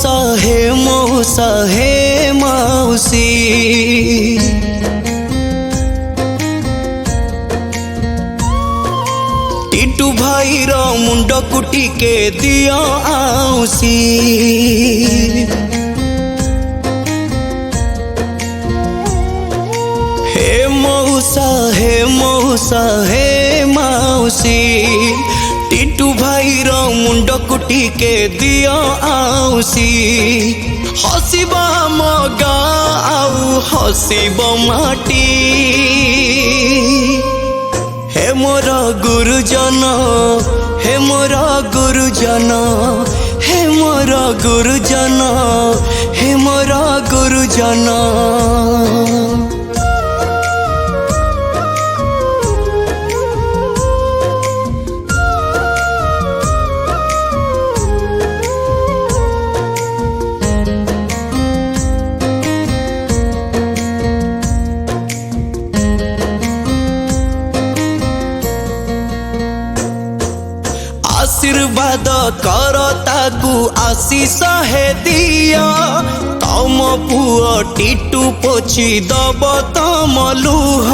मौसा हे मौसी टिटू भाई रो मुंड कुटी के दियो आउसी हे मौसा हे मौसी टिटू भाई रो मुंड कुटी के दियो आउसी हसीब मगा आउ हसीब माटी हे मोर गुरुजन हे मोर गुरुजन हे मोर गुरुजन हे मोर गुरुजन आशीर्वाद कर ताकू आशीष हे दिया तम पुओ टिटू पोछि दब तम लुह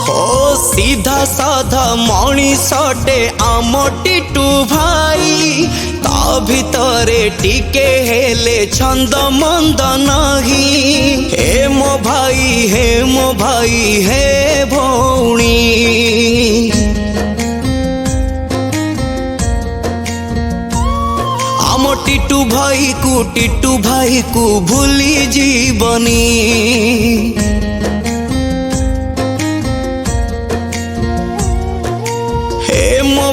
हो सीधा साधा मणिषटे आम टिटू भाई ता भितरे टिके हेले छंद मंद नहीं हे मो भाई हे भौणी आम टिटू भाई को भूली जीवनी हे मो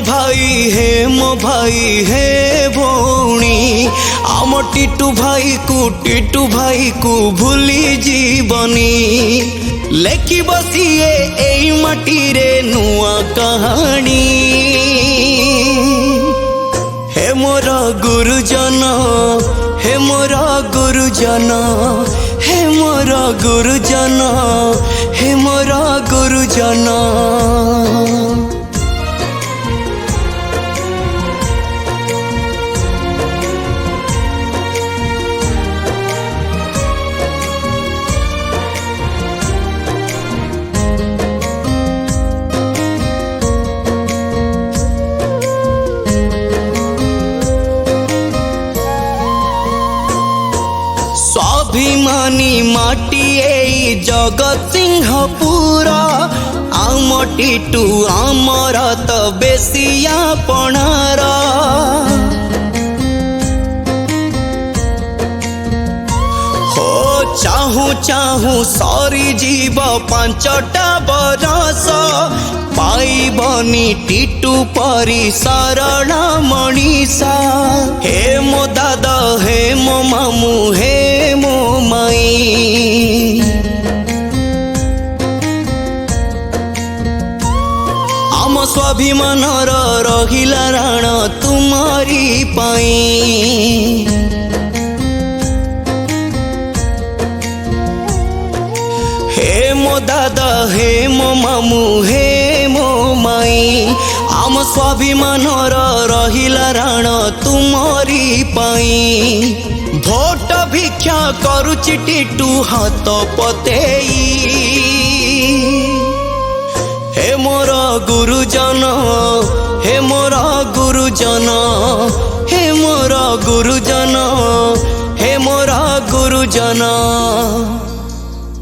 भाई हे भौणी आम टिटू भाई को भूली जीवनी लेखी बसिए एई माटी रे नुआ कहानी हे मोर गुरुजन हे मोर गुरुजन हे मोर गुरुजन हे मोर गुरुजन स्वाभिमानी माटी एई जगत सिंहपुर आम टिटू आमर तो बेसिया पणार हो चाहू सरी जीव 5टा बरस पाइबनी टिटू परी सरल मनीषा हे मो दादा हे मो मामू हे मो माई आम स्वाभिमान रहिला राण तुमारी पाई हे मो दादा हे मो मामू हे मो माई आम स्वाभिमान रहिला राण तुमरी पाई भोट भिक्षा करुछि टिटू हाथ पतेई हे मोर गुरुजन हे मोर गुरुजन हे मोर गुरुजन हे मोर गुरुजन।